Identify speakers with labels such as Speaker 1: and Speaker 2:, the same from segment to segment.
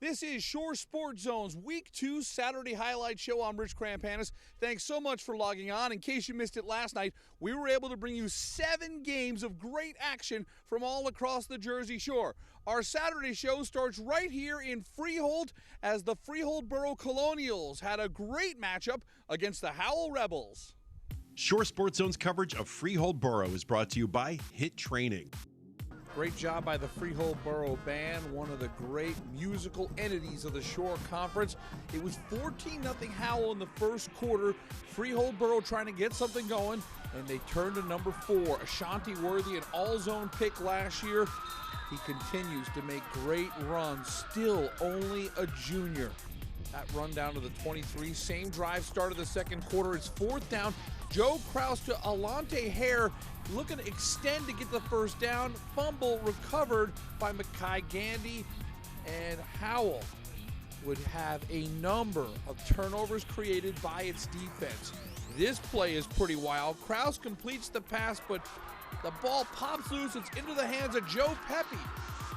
Speaker 1: This is Shore Sports Zone's Week 2 Saturday Highlight Show. I'm Rich Crampanis. Thanks so much for logging on. In case you missed it last night, we were able to bring you 7 games of great action from all across the Jersey Shore. Our Saturday show starts right here in Freehold as the Freehold Borough Colonials had a great matchup against the Howell Rebels.
Speaker 2: Shore Sports Zone's coverage of Freehold Borough is brought to you by HIT Training.
Speaker 1: Great job by the Freehold Borough Band, one of the great musical entities of the Shore Conference. It was 14-0 Howell in the first quarter. Freehold Borough trying to get something going, and they turned to number 4. Ashanti Worthy, an all-zone pick last year. He continues to make great runs, still only a junior. That run down to the 23. Same drive started the second quarter. It's 4th down. Joe Kraus to Alante Hare, looking to extend to get the first down. Fumble recovered by Mackay Gandy, and Howell would have a number of turnovers created by its defense. This play is pretty wild. Kraus completes the pass, but the ball pops loose. It's into the hands of Joe Pepe,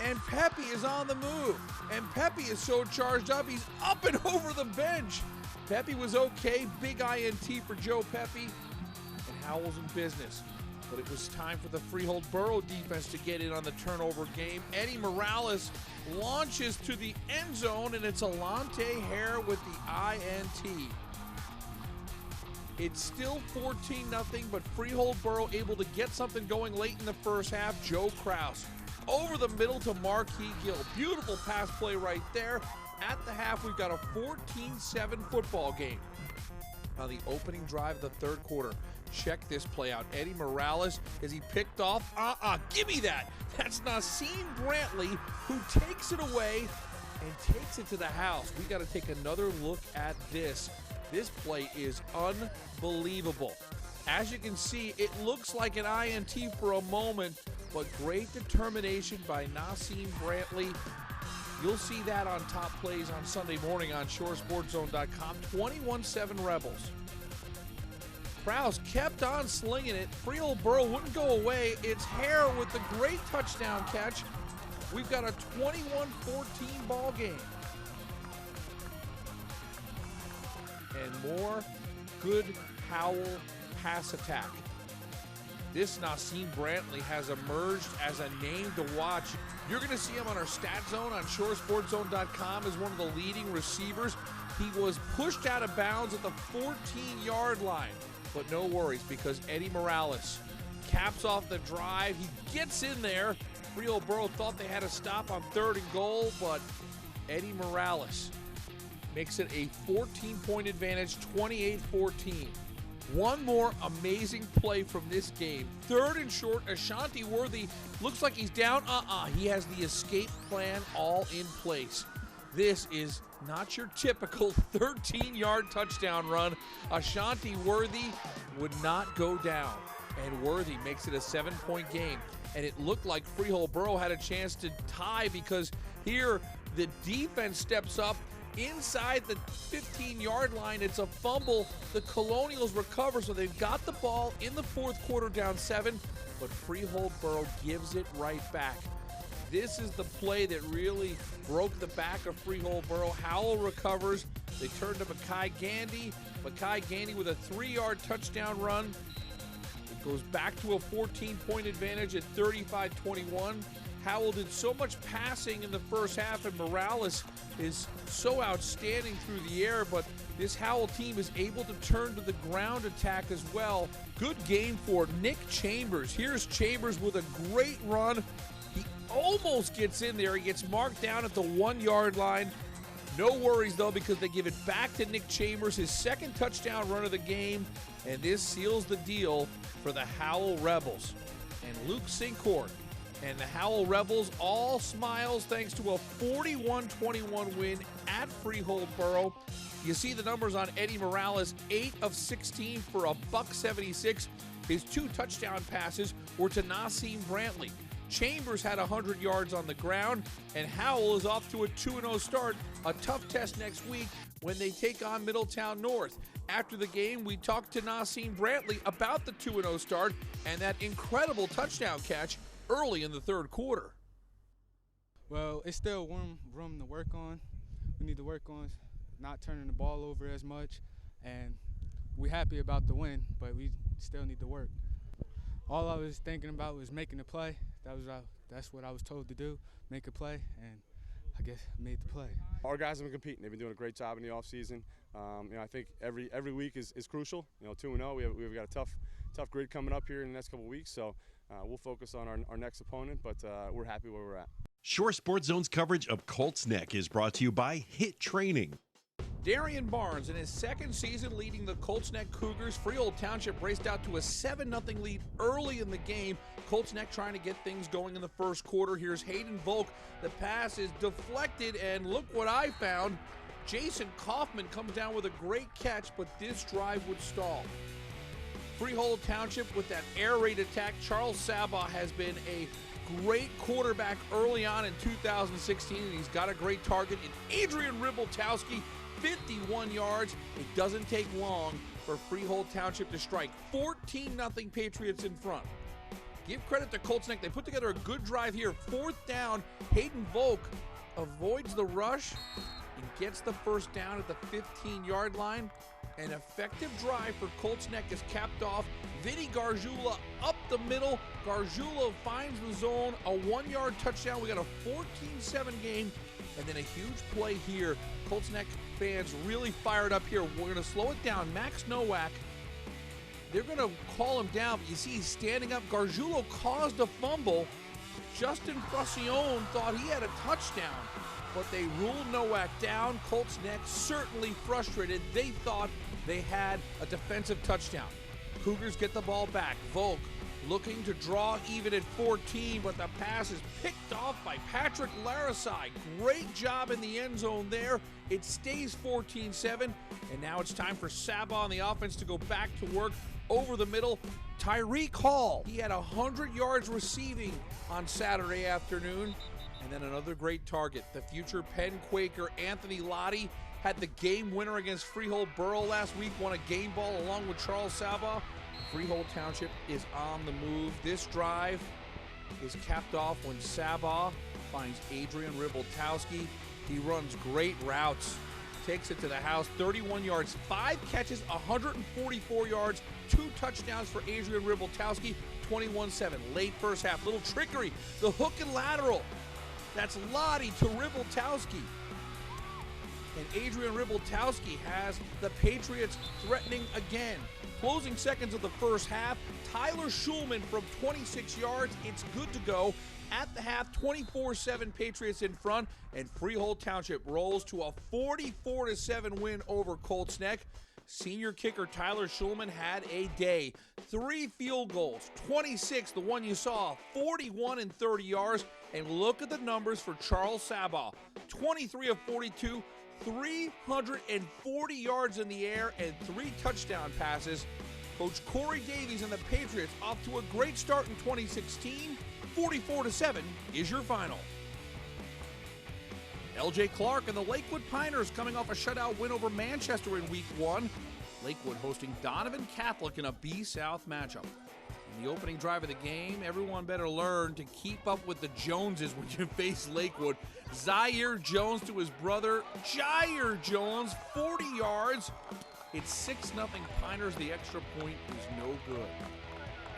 Speaker 1: and Pepe is on the move. And Pepe is so charged up, he's up and over the bench. Pepe was okay. Big INT for Joe Pepe, and Howell's in business. But it was time for the Freehold Borough defense to get in on the turnover game. Eddie Morales launches to the end zone, and it's Alante Hare with the INT. It's still 14-0, but Freehold Borough able to get something going late in the first half. Joe Kraus over the middle to Marquis Gill. Beautiful pass play right there. At the half, we've got a 14-7 football game. On the opening drive of the third quarter, check this play out. Eddie Morales, is he picked off? Give me that. That's Nassim Brantley who takes it away and takes it to the house. We got to take another look at this. This play is unbelievable. As you can see, it looks like an INT for a moment, but great determination by Nassim Brantley. You'll see that on top plays on Sunday morning on shoresportszone.com. 21-7 Rebels. Kraus kept on slinging it. Freehold Borough wouldn't go away. It's Hare with the great touchdown catch. We've got a 21-14 ball game. And more good Howell pass attack. This Nassim Brantley has emerged as a name to watch. You're going to see him on our stat zone on shoresportszone.com as one of the leading receivers. He was pushed out of bounds at the 14-yard line. But no worries, because Eddie Morales caps off the drive. He gets in there. Freehold Borough thought they had a stop on 3rd and goal, but Eddie Morales makes it a 14-point advantage, 28-14. One more amazing play from this game. 3rd and short, Ashanti Worthy looks like he's down. He has the escape plan all in place. This is not your typical 13-yard touchdown run. Ashanti Worthy would not go down, and Worthy makes it a 7-point game. And it looked like Freehold Borough had a chance to tie, because here the defense steps up inside the 15-yard line. It's a fumble. The Colonials recover, so they've got the ball in the 4th quarter down 7, but Freehold Borough gives it right back. This is the play that really broke the back of Freehold Borough. Howell recovers. They turn to Mackay Gandy. Mackay Gandy with a 3-yard touchdown run. It goes back to a 14-point advantage at 35-21. Howell did so much passing in the first half, and Morales is so outstanding through the air, but this Howell team is able to turn to the ground attack as well. Good game for Nick Chambers. Here's Chambers with a great run. He almost gets in there. He gets marked down at the 1-yard line. No worries, though, because they give it back to Nick Chambers, his 2nd touchdown run of the game, and this seals the deal for the Howell Rebels. And Luke Sincourt and the Howell Rebels all smiles thanks to a 41-21 win at Freehold Borough. You see the numbers on Eddie Morales, 8 of 16 for a $176. His 2 touchdown passes were to Nassim Brantley. Chambers had 100 yards on the ground, and Howell is off to a 2-0 start. A tough test next week when they take on Middletown North. After the game, we talked to Nassim Brantley about the 2-0 start and that incredible touchdown catch early in the 3rd quarter.
Speaker 3: Well, it's still room to work on. we need to work on not turning the ball over as much, and we're happy about the win, but we still need to work. All I was thinking about was making a play. That's what I was told to do, make a play, and I guess I made the play.
Speaker 4: Our guys have been competing. They've been doing a great job in the offseason. I think every week is crucial. 2-0. We've got a tough grid coming up here in the next couple of weeks, so we'll focus on our next opponent, but we're happy where we're at.
Speaker 2: Shore Sports Zone's coverage of Colts Neck is brought to you by Hit Training.
Speaker 1: Darian Barnes, in his second season leading the Colts Neck Cougars, Freehold Township raced out to a 7-0 lead early in the game. Colts Neck trying to get things going in the first quarter. Here's Hayden Volk. The pass is deflected, and look what I found. Jason Kaufman comes down with a great catch, but this drive would stall. Freehold Township with that air raid attack. Charles Sabah has been a great quarterback early on in 2016, and he's got a great target in Adrian Ribeltowski. 51 yards. It doesn't take long for Freehold Township to strike. 14-0 Patriots in front. Give credit to Colts Neck. They put together a good drive here. 4th down. Hayden Volk avoids the rush and gets the first down at the 15-yard line. An effective drive for Colts Neck is capped off. Vinny Gargiula up the middle. Gargiula finds the zone. A 1-yard touchdown. We got a 14-7 game. And then a huge play here. Colts Neck fans really fired up here. We're going to slow it down. Max Nowak, they're going to call him down. But you see he's standing up. Gargiulo caused a fumble. Justin Francione thought he had a touchdown, but they ruled Nowak down. Colts Neck certainly frustrated. They thought they had a defensive touchdown. Cougars get the ball back. Volk looking to draw even at 14, but the pass is picked off by Patrick Larisai. Great job in the end zone there. It stays 14-7, and now it's time for Sabah on the offense to go back to work over the middle. Tyreek Hall, he had 100 yards receiving on Saturday afternoon, and then another great target. The future Penn Quaker Anthony Lottie had the game winner against Freehold Borough last week, won a game ball along with Charles Sabah. Freehold Township is on the move. This drive is capped off when Sabah finds Adrian Ribeltowski. He runs great routes, takes it to the house, 31 yards, 5 catches, 144 yards, 2 touchdowns for Adrian Ribeltowski, 21-7. Late first half, little trickery, the hook and lateral. That's Lottie to Ribeltowski. And Adrian Ribeltowski has the Patriots threatening again. Closing seconds of the first half, Tyler Schulman from 26 yards. It's good to go. At the half, 24-7 Patriots in front, and Freehold Township rolls to a 44-7 win over Colts Neck. Senior kicker Tyler Schulman had a day. 3 field goals, 26, the one you saw, 41 and 30 yards. And look at the numbers for Charles Sabah. 23 of 42, 340 yards in the air, and 3 touchdown passes. Coach Corey Davies and the Patriots off to a great start in 2016. 44-7 is your final. LJ Clark and the Lakewood Piners coming off a shutout win over Manchester in Week 1. Lakewood hosting Donovan Catholic in a B-South matchup. In the opening drive of the game, everyone better learn to keep up with the Joneses when you face Lakewood. Zaire Jones to his brother, Jair Jones, 40 yards. It's 6-0 Piners. The extra point is no good.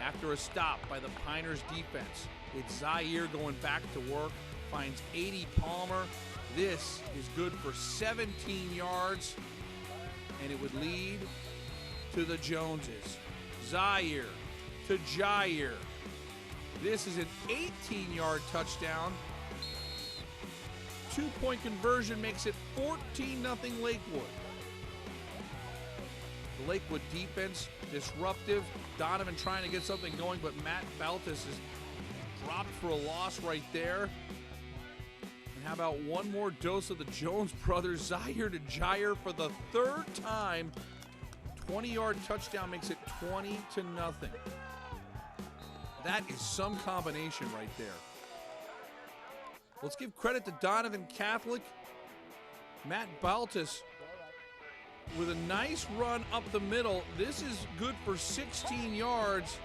Speaker 1: After a stop by the Piners defense, it's Zaire going back to work, finds 80 Palmer. This is good for 17 yards, and it would lead to the Joneses. Zaire to Jair. This is an 18-yard touchdown. 2-point conversion makes it 14-0 Lakewood. The Lakewood defense disruptive. Donovan trying to get something going, but Matt Baltus is dropped for a loss right there. And how about one more dose of the Jones brothers? Zaire to Jair for the 3rd time. 20-yard touchdown makes it 20-0. That is some combination right there. Let's give credit to Donovan Catholic. Matt Baltus with a nice run up the middle. This is good for 16 yards.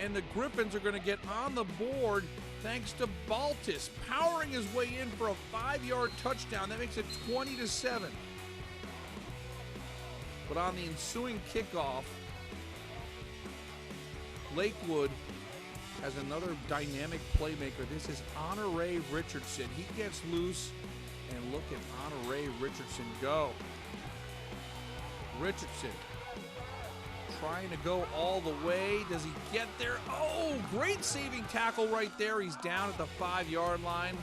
Speaker 1: and the Griffins are going to get on the board thanks to Baltus powering his way in for a 5-yard touchdown. That makes it 20-7. But on the ensuing kickoff, Lakewood has another dynamic playmaker. This is Honore Richardson. He gets loose, and look at Honore Richardson go. Richardson trying to go all the way. Does he get there? Oh, great saving tackle right there. He's down at the 5-yard line.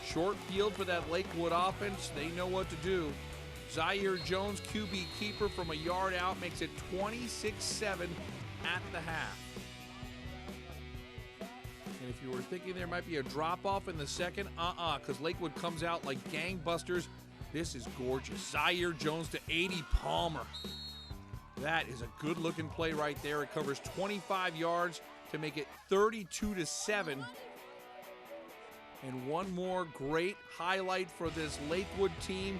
Speaker 1: Short field for that Lakewood offense. They know what to do. Zaire Jones, QB keeper from a yard out, makes it 26-7 at the half. And if you were thinking there might be a drop-off in the second, because Lakewood comes out like gangbusters. This is gorgeous. Zaire Jones to 80 Palmer. That is a good-looking play right there. It covers 25 yards to make it 32-7. And one more great highlight for this Lakewood team.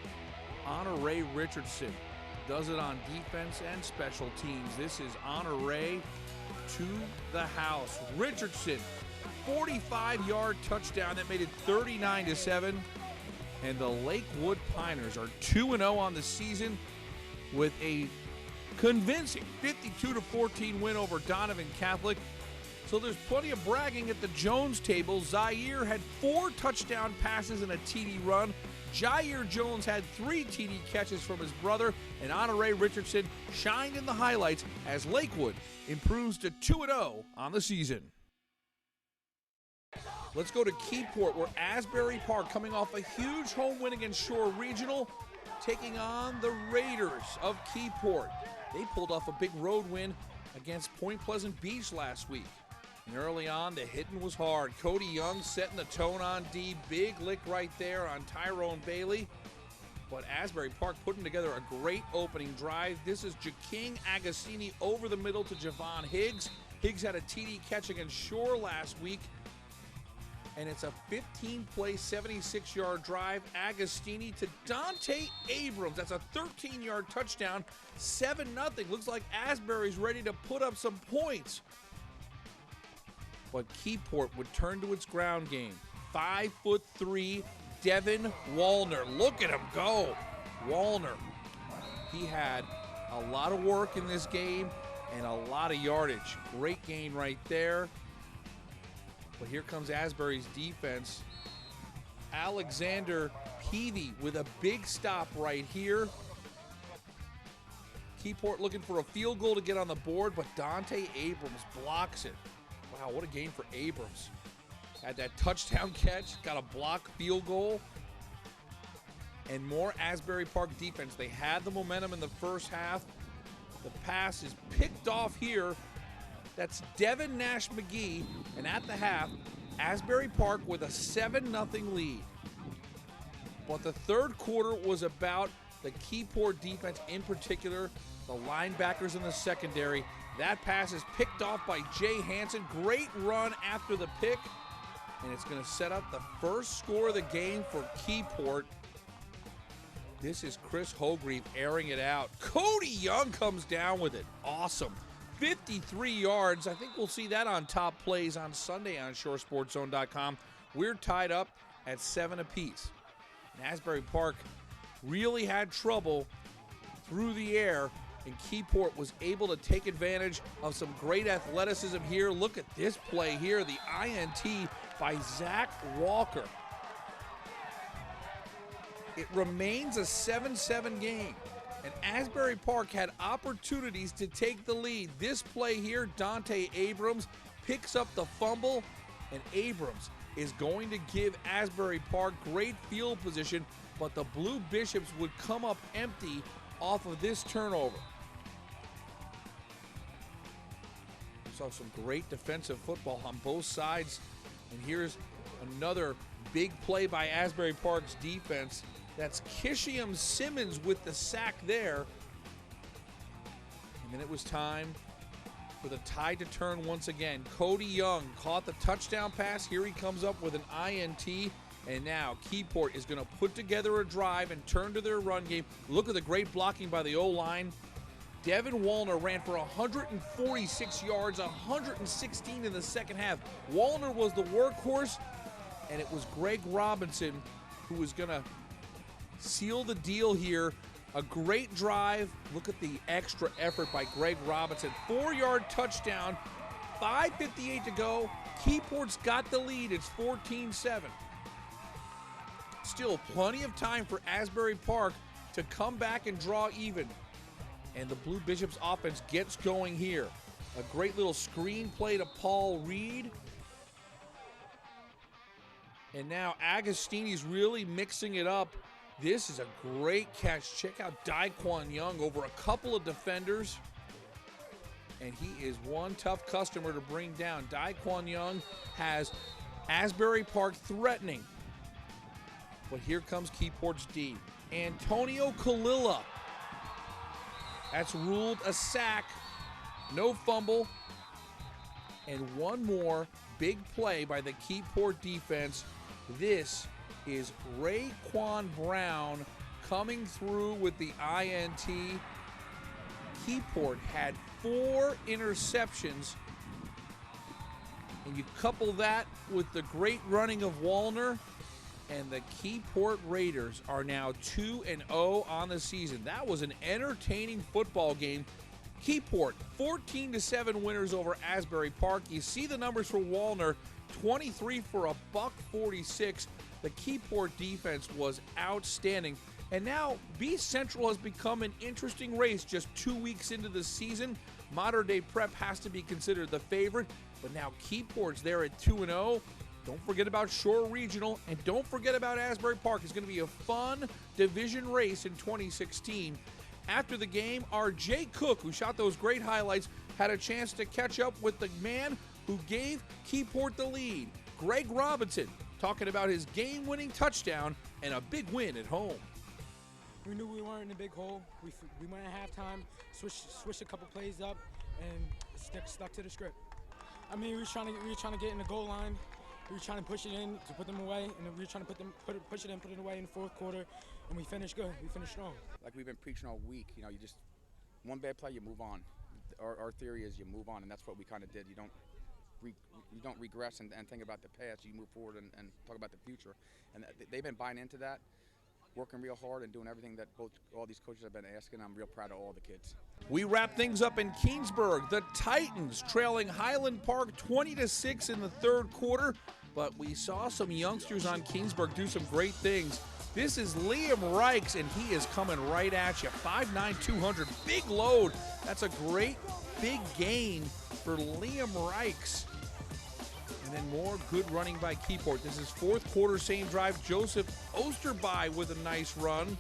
Speaker 1: Honore Richardson does it on defense and special teams. This is Honore to the house. Richardson, 45-yard touchdown. That made it 39-7. And the Lakewood Piners are 2-0 on the season with a convincing 52-14 win over Donovan Catholic. So there's plenty of bragging at the Jones table. Zaire had 4 touchdown passes and a TD run. Jair Jones had 3 TD catches from his brother, and Honore Richardson shined in the highlights as Lakewood improves to 2-0 on the season. Let's go to Keyport, where Asbury Park, coming off a huge home win against Shore Regional, taking on the Raiders of Keyport. They pulled off a big road win against Point Pleasant Beach last week. And early on, the hitting was hard. Cody Young setting the tone on D. Big lick right there on Tyrone Bailey. But Asbury Park putting together a great opening drive. This is Jaking Agostini over the middle to Javon Higgs. Higgs had a TD catch against Shore last week. And it's a 15-play, 76-yard drive. Agostini to Dante Abrams. That's a 13-yard touchdown. 7-0. Looks like Asbury's ready to put up some points. But Keyport would turn to its ground game. 5'3", Devin Wallner. Look at him go. Wallner. He had a lot of work in this game and a lot of yardage. Great gain right there. But here comes Asbury's defense. Alexander Peavy with a big stop right here. Keyport looking for a field goal to get on the board, but Dante Abrams blocks it. Wow, what a game for Abrams. Had that touchdown catch, got a block field goal. And more Asbury Park defense. They had the momentum in the first half. The pass is picked off here. That's Devin Nash McGee. And at the half, Asbury Park with a 7-0 lead. But the third quarter was about the Keyport defense, in particular, the linebackers in the secondary. That pass is picked off by Jay Hansen. Great run after the pick. And it's going to set up the first score of the game for Keyport. This is Chris Hogreave airing it out. Cody Young comes down with it. Awesome. 53 yards. I think we'll see that on top plays on Sunday on ShoreSportsZone.com. We're tied up at 7 apiece. And Asbury Park really had trouble through the air, and Keyport was able to take advantage of some great athleticism here. Look at this play here, the INT by Zach Walker. It remains a 7-7 game, and Asbury Park had opportunities to take the lead. This play here, Dante Abrams picks up the fumble, and Abrams is going to give Asbury Park great field position, but the Blue Bishops would come up empty off of this turnover. Saw some great defensive football on both sides, and here's another big play by Asbury Park's defense. That's Kishiam Simmons with the sack there. And then it was time for the tide to turn once again. Cody Young caught the touchdown pass. Here he comes up with an INT. And now Keyport is going to put together a drive and turn to their run game. Look at the great blocking by the O-line. Devin Wallner ran for 146 yards, 116 in the second half. Wallner was the workhorse, and it was Greg Robinson who was going to seal the deal here. A great drive. Look at the extra effort by Greg Robinson. 4-yard touchdown, 5:58 to go. Keyport's got the lead. It's 14-7. Still plenty of time for Asbury Park to come back and draw even. And the Blue Bishops offense gets going here. A great little screen play to Paul Reed. And now Agostini's really mixing it up. This is a great catch. Check out Daquan Young over a couple of defenders. And he is one tough customer to bring down. Daquan Young has Asbury Park threatening. But here comes Keyport's D. Antonio Kalila. That's ruled a sack. No fumble. And one more big play by the Keyport defense. This is Raekwon Brown coming through with the INT. Keyport had 4 interceptions. And you couple that with the great running of Wallner, and the Keyport Raiders are now 2-0 on the season. That was an entertaining football game. Keyport, 14-7 winners over Asbury Park. You see the numbers for Wallner, 23 for $146. The Keyport defense was outstanding. And now Beast Central has become an interesting race just 2 weeks into the season. Modern Day Prep has to be considered the favorite, but now Keyport's there at 2-0. Don't forget about Shore Regional, and don't forget about Asbury Park. It's going to be a fun division race in 2016. After the game, our Jay Cook, who shot those great highlights, had a chance to catch up with the man who gave Keyport the lead, Greg Robinson, talking about his game-winning touchdown and a big win at home.
Speaker 5: We knew we weren't in a big hole. We went at halftime, switched a couple plays up, and stuck to the script. I mean, we were trying to get in the goal line. We were trying to push it in to put them away, and then we were trying to push it in, put it away in the fourth quarter, and we finished good. We finished strong.
Speaker 6: Like we've been preaching all week, you just one bad play, you move on. Our theory is you move on, and that's what we kind of did. You don't regress and think about the past. You move forward and talk about the future. And they've been buying into that, working real hard and doing everything that all these coaches have been asking. I'm real proud of all the kids.
Speaker 1: We wrap things up in Kingsburg. The Titans trailing Highland Park 20-6 in the third quarter, but we saw some youngsters on Kingsburg do some great things. This is Liam Reichs, and he is coming right at you. 5'9", 200, big load. That's a great big gain for Liam Reichs. And then more good running by Keyport. This is fourth quarter, same drive. Joseph Osterby with a nice run.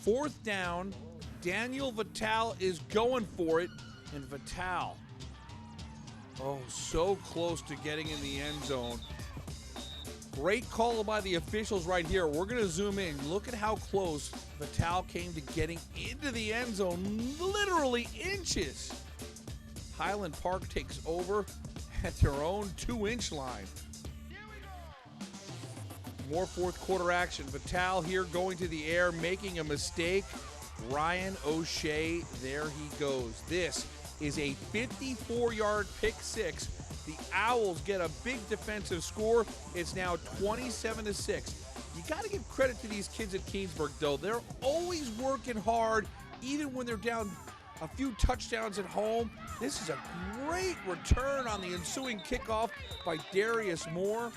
Speaker 1: Fourth down, Daniel Vital is going for it, and Vital, oh, so close to getting in the end zone. Great call by the officials right here. We're going to zoom in. Look at how close Vital came to getting into the end zone, literally inches. Highland Park takes over at their own 2-inch line. More fourth quarter action. Vital here going to the air, making a mistake. Ryan O'Shea, there he goes. This is a 54-yard pick six. The Owls get a big defensive score. It's now 27-6. You got to give credit to these kids at Keansburg, though. They're always working hard, even when they're down a few touchdowns at home. This is a great return on the ensuing kickoff by Darius Moore.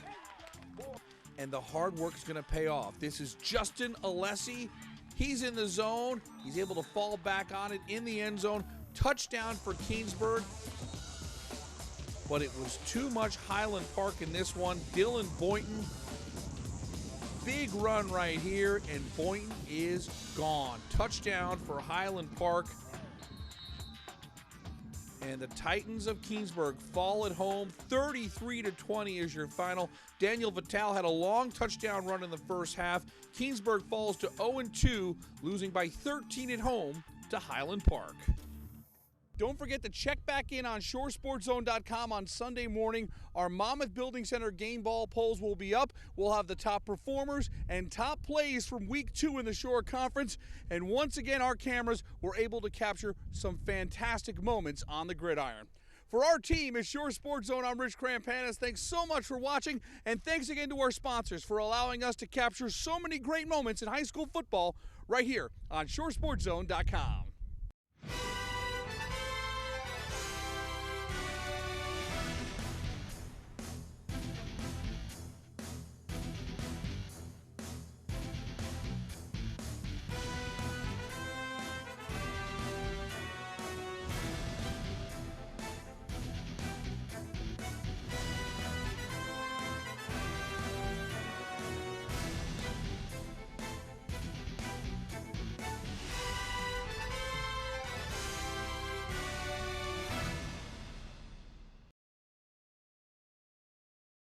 Speaker 1: And the hard work is going to pay off. This is Justin Alessi. He's in the zone. He's able to fall back on it in the end zone. Touchdown for Keansburg. But it was too much Highland Park in this one. Dylan Boynton, big run right here, and Boynton is gone. Touchdown for Highland Park. And the Titans of Keansburg fall at home. 33-20 is your final. Daniel Vital had a long touchdown run in the first half. Keansburg falls to 0-2, losing by 13 at home to Highland Park. Don't forget to check back in on shoresportzone.com on Sunday morning. Our Monmouth Building Center game ball polls will be up. We'll have the top performers and top plays from Week 2 in the Shore Conference. And once again, our cameras were able to capture some fantastic moments on the gridiron. For our team at Shore Sports Zone, I'm Rich Crampanis. Thanks so much for watching, and thanks again to our sponsors for allowing us to capture so many great moments in high school football right here on shoresportzone.com.